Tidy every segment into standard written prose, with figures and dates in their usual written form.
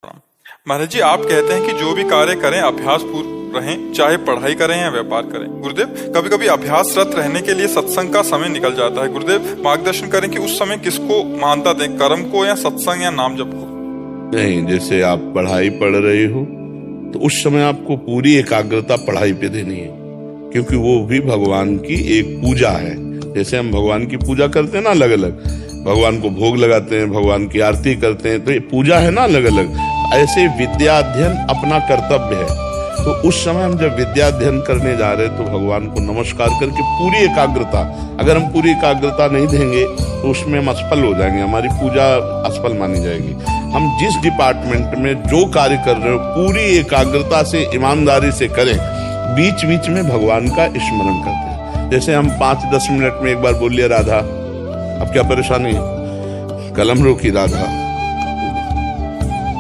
महाराज जी, आप कहते हैं कि जो भी कार्य करें अभ्यास पूर्ण रहें, चाहे पढ़ाई करें या व्यापार करें। गुरुदेव, कभी कभी अभ्यासरत रहने के लिए सत्संग का समय निकल जाता है। गुरुदेव मार्गदर्शन करें कि उस समय किसको मानता दें, कर्म को या सत्संग या नाम जप को? नहीं, जैसे आप पढ़ाई पढ़ रहे हो तो उस समय आपको पूरी एकाग्रता पढ़ाई पे देनी है, क्योंकि वो भी भगवान की एक पूजा है। जैसे हम भगवान की पूजा करते हैं ना, अलग अलग भगवान को भोग लगाते हैं, भगवान की आरती करते हैं, तो ये पूजा है ना अलग अलग। ऐसे विद्या अध्ययन अपना कर्तव्य है। तो उस समय हम जब विद्या अध्ययन करने जा रहे हैं तो भगवान को नमस्कार करके पूरी एकाग्रता, अगर हम पूरी एकाग्रता नहीं देंगे तो उसमें हम असफल हो जाएंगे, हमारी पूजा असफल मानी जाएगी। हम जिस डिपार्टमेंट में जो कार्य कर रहे हो पूरी एकाग्रता से, ईमानदारी से करें। बीच बीच में भगवान का स्मरण करते हैं। जैसे हम 5-10 मिनट में एक बार बोलिए राधा, अब क्या परेशानी है, कलम रोकी राधा,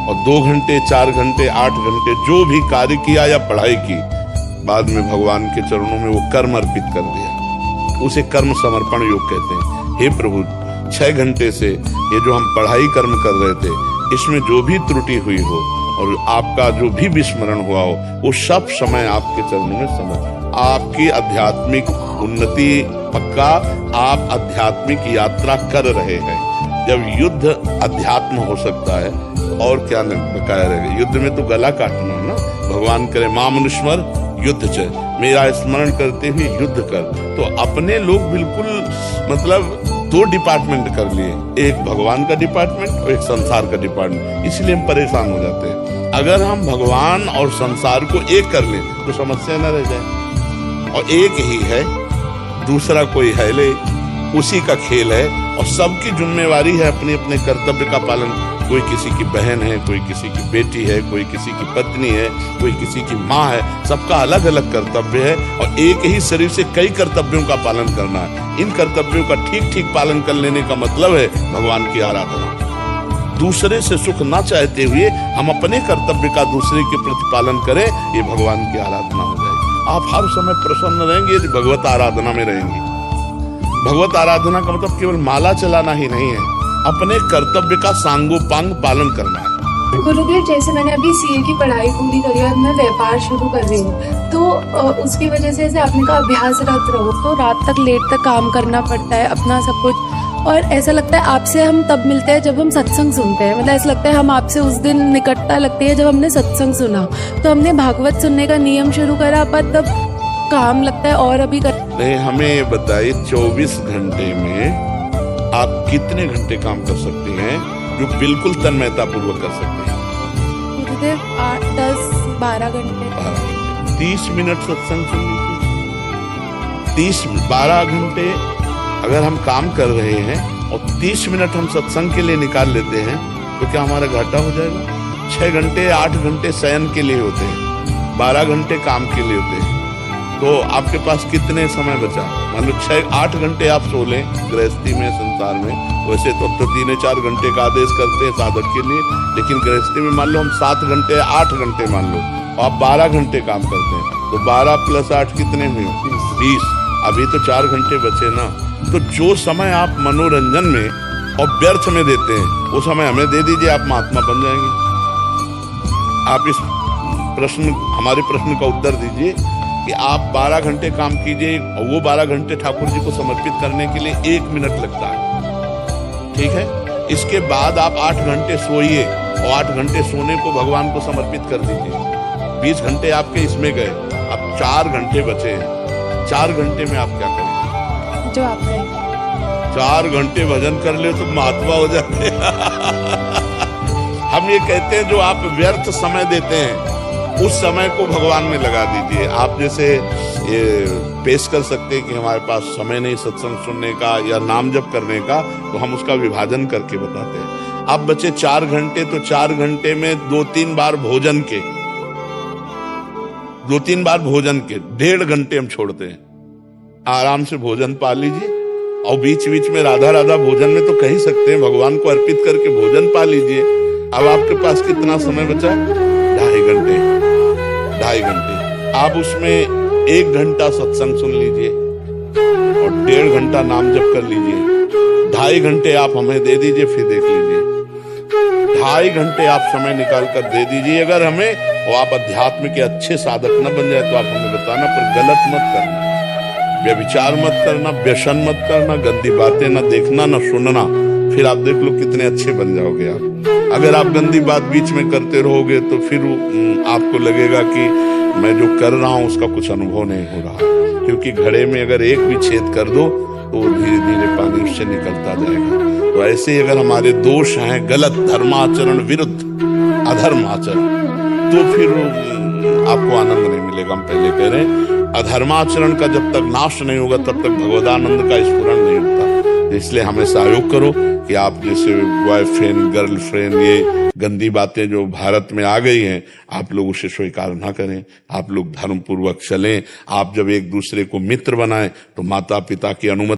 और 2 घंटे 4 घंटे 8 घंटे जो भी कार्य किया या पढ़ाई की, बाद में भगवान के चरणों में वो कर्म अर्पित कर दिया। उसे कर्म समर्पण योग कहते हैं। हे प्रभु, 6 घंटे से ये जो हम पढ़ाई कर्म कर रहे थे, इसमें जो भी त्रुटि हुई हो और आपका जो भी विस्मरण हुआ हो, वो सब समय आपके चरणों में समर्पित। आपकी आध्यात्मिक उन्नति पक्का, आप आध्यात्मिक यात्रा कर रहे हैं। जब युद्ध अध्यात्म हो सकता है और क्या बकाया रहेगा। युद्ध में तो गला काटना है ना। भगवान करे मां मनुष्मर युद्ध च, मेरा स्मरण करते हुए युद्ध कर। तो अपने लोग बिल्कुल मतलब 2 डिपार्टमेंट कर लिए, एक भगवान का डिपार्टमेंट और एक संसार का डिपार्टमेंट। इसलिए हम परेशान हो जाते हैं। अगर हम भगवान और संसार को एक कर लें तो समस्या न रह जाए। और एक ही है, दूसरा कोई है ले, उसी का खेल है और सबकी जिम्मेवारी है अपने अपने कर्तव्य का पालन। कोई किसी की बहन है, कोई किसी की बेटी है, कोई किसी की पत्नी है, कोई किसी की माँ है। सबका अलग अलग कर्तव्य है और एक ही शरीर से कई कर्तव्यों का पालन करना है। इन कर्तव्यों का ठीक ठीक पालन कर लेने का मतलब है भगवान की आराधना। दूसरे से सुख ना चाहते हुए हम अपने कर्तव्य का दूसरे के प्रति पालन करें, ये भगवान की आराधना हो जाएगी। आप हर समय प्रसन्न रहेंगे यदि भगवत आराधना में रहेंगे। भगवत आराधना का मतलब केवल माला चलाना ही नहीं है, अपने कर्तव्य का सांगोपांग पालन करना है। गुरुदेव, जैसे मैंने अभी सीए की पढ़ाई पूरी करी और मैं व्यापार शुरू कर रही हूँ, तो उसकी वजह से जैसे आपने कहा अभ्यासरत रहो, तो रात तक लेट तक काम करना पड़ता है अपना सब कुछ। और ऐसा लगता है आपसे हम तब मिलते हैं जब हम सत्संग सुनते हैं। मतलब ऐसा लगता है हम आपसे उस दिन निकटता लगती है जब हमने सत्संग सुना। तो हमने भागवत सुनने का नियम शुरू करा, पर तब काम लगता है और अभी नहीं। हमें बताइए 24 घंटे में आप कितने घंटे काम कर सकते हैं जो बिल्कुल तन्मयता पूर्वक कर सकते हैं? गुरुदेव 8, 10, 12 घंटे। 30 मिनट सत्संग सुन लीजिए। 12 घंटे अगर हम काम कर रहे हैं और 30 मिनट हम सत्संग के लिए निकाल लेते हैं तो क्या हमारा घाटा हो जाएगा? 6 घंटे 8 घंटे शयन के लिए होते हैं, 12 घंटे काम के लिए होते हैं। तो आपके पास कितने समय बचा? मान लो 6-8 घंटे आप सो लें गृहस्थी में, संसार में। वैसे तो 3-4 घंटे का आदेश करते हैं साधक के लिए, लेकिन गृहस्थी में मान लो हम 7 घंटे 8 घंटे मान लो, और आप 12 घंटे काम करते हैं, तो 12 + 8 कितने हुए? 20। अभी तो 4 घंटे बचे ना। तो जो समय आप मनोरंजन में और व्यर्थ में देते हैं वो समय हमें दे दीजिए, आप महात्मा बन जाएंगे। आप इस हमारे प्रश्न का उत्तर दीजिए कि आप 12 घंटे काम कीजिए और वो 12 घंटे ठाकुर जी को समर्पित करने के लिए 1 मिनट लगता है, ठीक है। इसके बाद आप 8 घंटे सोइए और 8 घंटे सोने को भगवान को समर्पित कर दीजिए। 20 घंटे आपके इसमें गए, अब 4 घंटे बचे हैं। 4 घंटे में आप क्या करेंगे? जो आप कहें। 4 घंटे भजन कर ले तो महात्मा हो जाते हैं। हम ये कहते हैं जो आप व्यर्थ समय देते हैं उस समय को भगवान में लगा दीजिए। आप जैसे ये पेश कर सकते हैं कि हमारे पास समय नहीं सत्संग सुनने का या नाम जप करने का, तो हम उसका विभाजन करके बताते हैं। अब बचे 4 घंटे, तो 4 घंटे में 2-3 बार भोजन के 1.5 घंटे हम छोड़ते हैं। आराम से भोजन पा लीजिए और बीच बीच में राधा राधा भोजन में तो कह ही सकते हैं, भगवान को अर्पित करके भोजन पा लीजिए। अब आपके पास कितना समय बचा? 2.5 घंटे। आप उसमें 1 घंटा सत्संग सुन लीजिए और 1.5 घंटा नाम जप कर लीजिए। 2.5 घंटे आप हमें दे दीजिए, फिर देख लीजिए 2.5 घंटे आप समय निकाल कर दे दीजिए अगर हमें, और आप अध्यात्म के अच्छे साधक न बन जाए तो आप हमें बताना, पर गलत मत करना, व्यभिचार मत करना, व्यसन मत करना, गंदी बातें न देखना न सुनना, फिर आप देख लो कितने अच्छे बन जाओगे आप। अगर आप गंदी बात बीच में करते रहोगे तो फिर आपको लगेगा कि मैं जो कर रहा हूं उसका कुछ अनुभव नहीं हो रहा, क्योंकि घड़े में अगर एक भी छेद कर दो तो धीरे धीरे पानी उससे निकलता जाएगा। तो ऐसे ही अगर हमारे दोष हैं, गलत धर्माचरण विरुद्ध अधर्म आचरण, तो फिर आपको आनंद नहीं मिलेगा। हम पहले कह रहे हैं अधर्माचरण का जब तक नाश नहीं होगा तब तक भगवदानंद का स्फुरण नहीं होता। इसलिए हमें सहयोग करो कि आप जैसे बॉयफ्रेंड गर्लफ्रेंड ये गंदी बातें जो भारत में आ गई हैं, आप लोग उसे स्वीकार ना करें, आप लोग धर्म पूर्वक चलें। आप जब एक दूसरे को मित्र बनाएं तो माता पिता की अनुमति